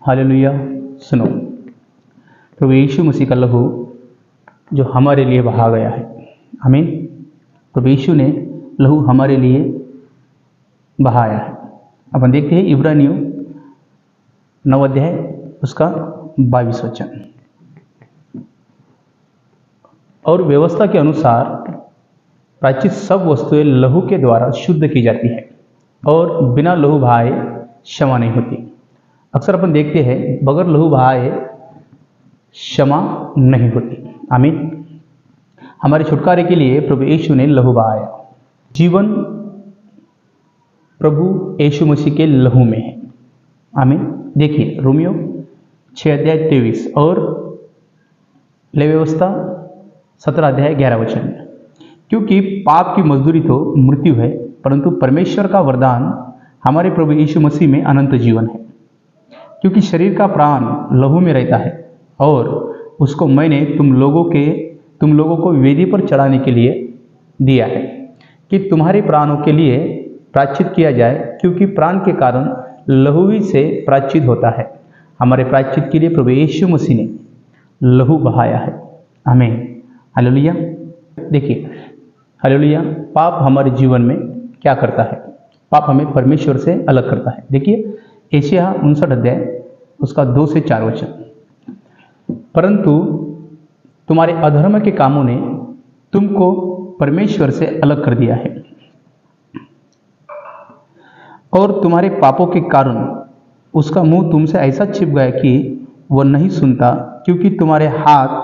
Hallelujah. सुनो, प्रभु यीशु मसीह का लहू जो हमारे लिए बहा गया है, आमीन। प्रभु यीशु ने लहू हमारे लिए बहाया है। अपन देखते हैं इब्रानियों 9 अध्याय उसका 22 वचन। और व्यवस्था के अनुसार प्रायश्चित सब वस्तुएं लहू के द्वारा शुद्ध की जाती है और बिना लहू बहाए क्षमा नहीं होती। अक्सर अपन देखते हैं बगैर लहू बहाए क्षमा नहीं होती, आमीन। हमारे छुटकारे के लिए प्रभु यीशु ने लहू बहाया। जीवन प्रभु यीशु मसीह के लहू में है, आमीन। देखिए रोमियो 6 अध्याय 23 और ले व्यवस्था 17 अध्याय 11 वचन। क्योंकि पाप की मजदूरी तो मृत्यु है, परंतु परमेश्वर का वरदान हमारे प्रभु यीशु मसीह में अनंत जीवन है। क्योंकि शरीर का प्राण लहू में रहता है और उसको मैंने तुम लोगों को वेदी पर चढ़ाने के लिए दिया है कि तुम्हारे प्राणों के लिए प्रायश्चित किया जाए, क्योंकि प्राण के कारण लहू ही से प्रायश्चित होता है। हमारे प्रायश्चित के लिए प्रभु यीशु मसीह ने लहू बहाया है, आमीन। हालेलुया। देखिए हालेलुया। पाप हमारे जीवन में क्या करता है? पाप हमें परमेश्वर से अलग करता है। देखिए एशिया 59 अध्याय उसका 2 से 4 वचन। परंतु तुम्हारे अधर्म के कामों ने तुमको परमेश्वर से अलग कर दिया है और तुम्हारे पापों के कारण उसका मुंह तुमसे ऐसा छिप गया कि वह नहीं सुनता, क्योंकि तुम्हारे हाथ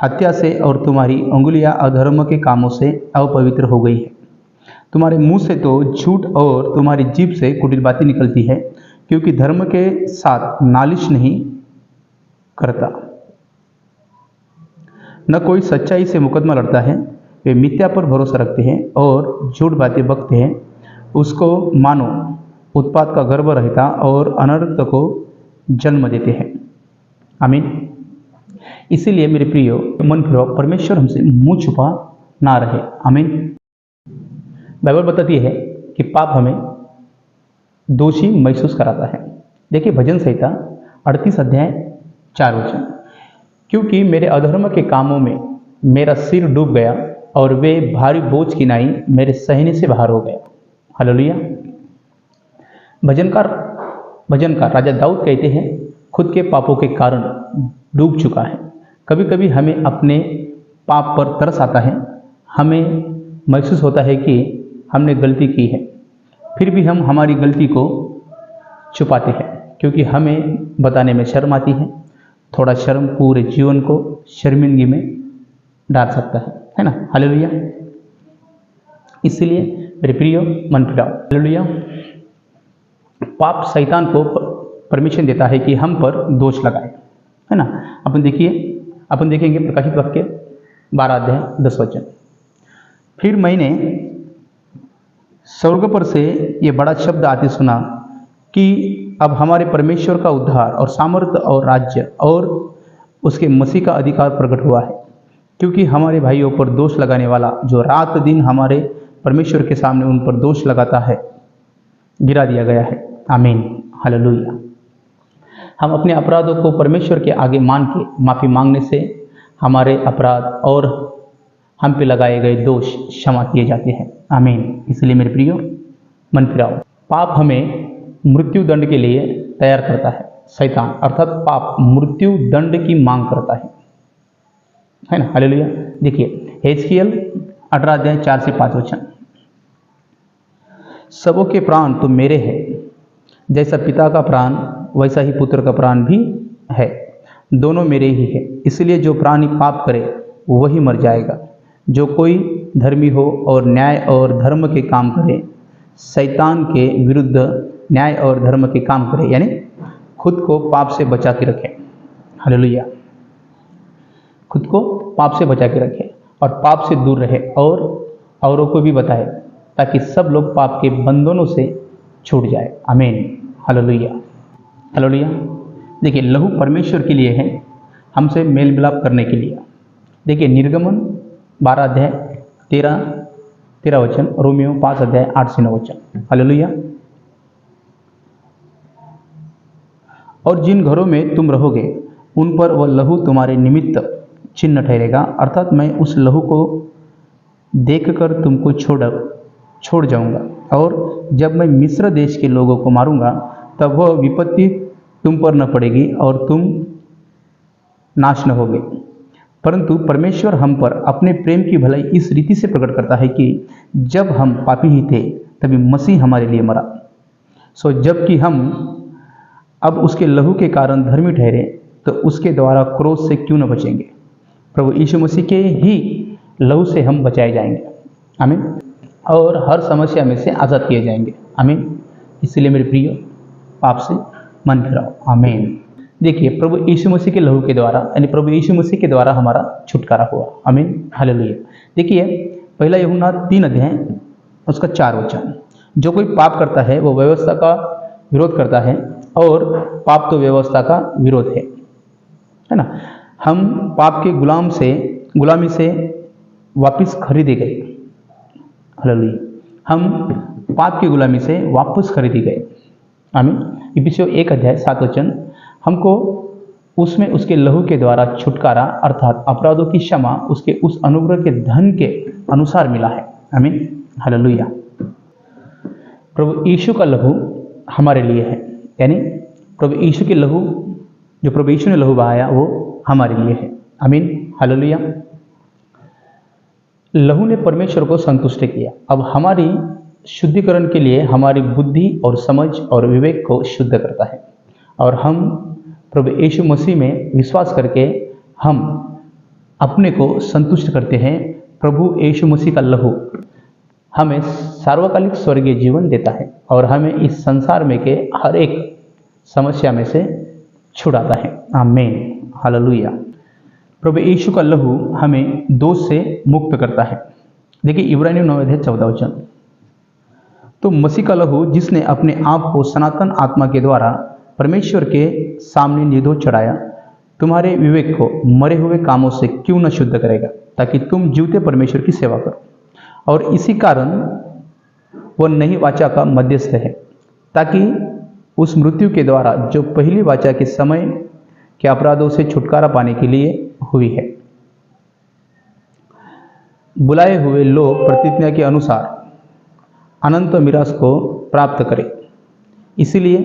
हत्या से और तुम्हारी उंगलियां अधर्म के कामों से अपवित्र हो गई है। तुम्हारे मुंह से तो झूठ और तुम्हारी जीभ से कुटिल बातें निकलती है, क्योंकि धर्म के साथ नालिश नहीं करता, न कोई सच्चाई से मुकदमा लड़ता है। वे मिथ्या पर भरोसा रखते हैं और झूठ बातें बकते हैं। उसको मानो उत्पात का गर्भ रहता और अनर्थ को जन्म देते हैं, आमीन। इसीलिए मेरे प्रियो मन फिराओ, परमेश्वर हमसे मुंह छुपा ना रहे, आमीन। बाइबल बताती है कि पाप हमें दोषी महसूस कराता है। देखिए भजन संहिता 38 अध्याय 4 वचन। क्योंकि मेरे अधर्म के कामों में मेरा सिर डूब गया और वे भारी बोझ की नाई मेरे सहने से बाहर हो गया। हालेलुया। भजनकार राजा दाऊद कहते हैं, खुद के पापों के कारण डूब चुका है। कभी कभी हमें अपने पाप पर तरस आता है। हमें महसूस होता है कि हमने गलती की है, फिर भी हम हमारी गलती को छुपाते हैं, क्योंकि हमें बताने में शर्म आती है। थोड़ा शर्म पूरे जीवन को शर्मिंदगी में डाल सकता है ना। हालेलुया। इसलिए मेरे प्रियो मन फिराओ, हालेलुया। पाप शैतान को परमिशन देता है कि हम पर दोष लगाए, है ना। अपन देखेंगे प्रकाशित वाक्य 12 अध्याय 10 वचन। फिर मैंने स्वर्ग पर से ये बड़ा शब्द आते सुना कि अब हमारे परमेश्वर का उद्धार और सामर्थ्य और राज्य और उसके मसीह का अधिकार प्रकट हुआ है, क्योंकि हमारे भाइयों पर दोष लगाने वाला जो रात दिन हमारे परमेश्वर के सामने उन पर दोष लगाता है, गिरा दिया गया है, आमीन। हालेलुया। हम अपने अपराधों को परमेश्वर के आगे मान के माफ़ी मांगने से हमारे अपराध और हम पे लगाए गए दोष क्षमा किए जाते हैं, आमीन। इसलिए मेरे प्रियो मन फिराओ। पाप हमें मृत्यु दंड के लिए तैयार करता है। शैतान अर्थात पाप मृत्यु दंड की मांग करता है ना। हालेलुया। देखिए हेजकियेल 18 अध्याय 4 से 5 वचन। सबों के प्राण तो मेरे हैं, जैसा पिता का प्राण वैसा ही पुत्र का प्राण भी है, दोनों मेरे ही है। इसलिए जो प्राणी पाप करे वही मर जाएगा। जो कोई धर्मी हो और न्याय और धर्म के काम करे, शैतान के विरुद्ध न्याय और धर्म के काम करे, यानी खुद को पाप से बचा के रखे। हालेलुया। खुद को पाप से बचा के रखे और पाप से दूर रहे और औरों को भी बताए, ताकि सब लोग पाप के बंधनों से छूट जाए, आमीन। हालेलुया। हालेलुया। देखिए लहू परमेश्वर के लिए है, हमसे मेल मिलाप करने के लिए। देखिए निर्गमन 12 अध्याय 13 वचन, रोमियो 5 अध्याय 8 से 9 वचन। हालेलुया। और जिन घरों में तुम रहोगे उन पर वह लहू तुम्हारे निमित्त चिन्ह ठहरेगा, अर्थात मैं उस लहू को देखकर तुमको छोड़ जाऊंगा, और जब मैं मिस्र देश के लोगों को मारूंगा तब वह विपत्ति तुम पर न पड़ेगी और तुम नाश न होगे। परंतु परमेश्वर हम पर अपने प्रेम की भलाई इस रीति से प्रकट करता है कि जब हम पापी ही थे तभी मसीह हमारे लिए मरा। जबकि हम अब उसके लहू के कारण धर्मी ठहरे तो उसके द्वारा क्रोध से क्यों न बचेंगे। प्रभु यीशु मसीह के ही लहू से हम बचाए जाएंगे, आमीन, और हर समस्या में से आज़ाद किए जाएंगे, आमीन। इसलिए मेरे प्रिय, पाप से मन फिराओ, आमीन। देखिए, प्रभु यीशु मसीह के लहू के द्वारा, यानी प्रभु यीशु मसीह के द्वारा हमारा छुटकारा हुआ, आमीन, हालेलुया। देखिए, पहला यूहन्ना 3 अध्याय उसका 4 वचन, जो कोई पाप करता है वो व्यवस्था का विरोध करता है, और पाप तो व्यवस्था का विरोध है ना। हम पाप के गुलामी से वापस खरीदे गए, हालेलुया। हम पाप की गुलामी से वापस खरीदे गए, आमीन। इफिसियों 1 अध्याय 7 वचन, हमको उसमें उसके लहू के द्वारा छुटकारा अर्थात अपराधों की क्षमा उसके उस अनुग्रह के धन के अनुसार मिला है, आमीन, हालेलुया। प्रभु यीशु का लहू हमारे लिए है, यानी प्रभु यीशु के लहू, जो प्रभु यीशु ने लहू बहाया वो हमारे लिए है, आमीन, हालेलुया। लहू ने परमेश्वर को संतुष्ट किया। अब हमारी शुद्धिकरण के लिए हमारी बुद्धि और समझ और विवेक को शुद्ध करता है, और हम प्रभु यीशु मसीह में विश्वास करके हम अपने को संतुष्ट करते हैं। प्रभु यीशु मसीह का लहू हमें सार्वकालिक स्वर्गीय जीवन देता है और हमें इस संसार में के हर एक समस्या में से छुड़ाता है, आमीन, हालेलुया। प्रभु यीशु का लहू हमें दोष से मुक्त करता है। देखिए, इब्रानियों 9 अध्याय 14 वचन, तो मसीह का लहू जिसने अपने आप को सनातन आत्मा के द्वारा परमेश्वर के सामने निर्दोष चढ़ाया, तुम्हारे विवेक को मरे हुए कामों से क्यों न शुद्ध करेगा, ताकि तुम जीवते परमेश्वर की सेवा करो। और इसी कारण वह नई वाचा का मध्यस्थ है, ताकि उस मृत्यु के द्वारा जो पहली वाचा के समय के अपराधों से छुटकारा पाने के लिए हुई है, बुलाए हुए लोग प्रतिज्ञा के अनुसार अनंत मिरास को प्राप्त करें। इसीलिए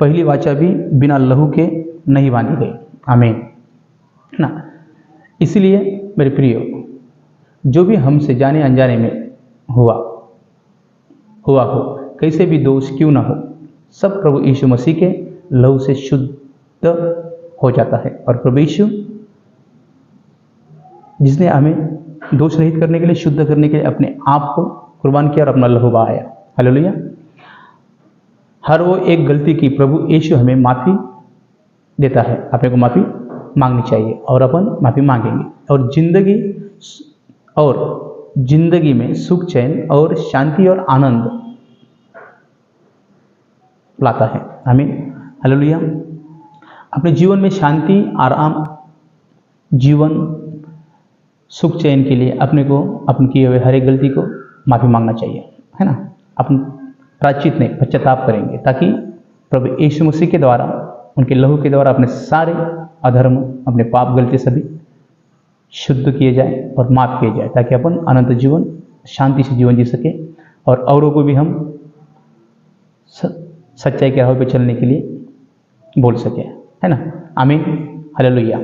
पहली वाचा भी बिना लहू के नहीं बांधी गई, आमीन, है ना। इसलिए मेरे प्रियो, जो भी हमसे जाने अनजाने में हुआ हो, कैसे भी दोष क्यों ना हो, सब प्रभु यीशु मसीह के लहू से शुद्ध हो जाता है। और प्रभु यीशु जिसने हमें दोष रहित करने के लिए, शुद्ध करने के लिए अपने आप को कुर्बान किया और अपना लहू बहाया, हालेलुया। हर वो एक गलती की प्रभु यीशु हमें माफ़ी देता है। अपने को माफ़ी मांगनी चाहिए और अपन माफ़ी मांगेंगे, और जिंदगी में सुख, चैन और शांति और आनंद लाता है, आमीन, हालेलुया। अपने जीवन में शांति, आराम, जीवन, सुख, चैन के लिए अपने को अपनी किए हुए हर एक गलती को माफ़ी मांगना चाहिए, है ना। अपन प्रायश्चित नहीं, पश्चाताप करेंगे, ताकि प्रभु यीशु मसीह के द्वारा, उनके लहू के द्वारा अपने सारे अधर्म, अपने पाप, गलती सभी शुद्ध किए जाए और माफ़ किए जाए, ताकि अपन अनंत जीवन, शांति से जीवन जी सके और औरों को भी हम सच्चाई के राह पे चलने के लिए बोल सके, है ना, आमीन, हालेलुया।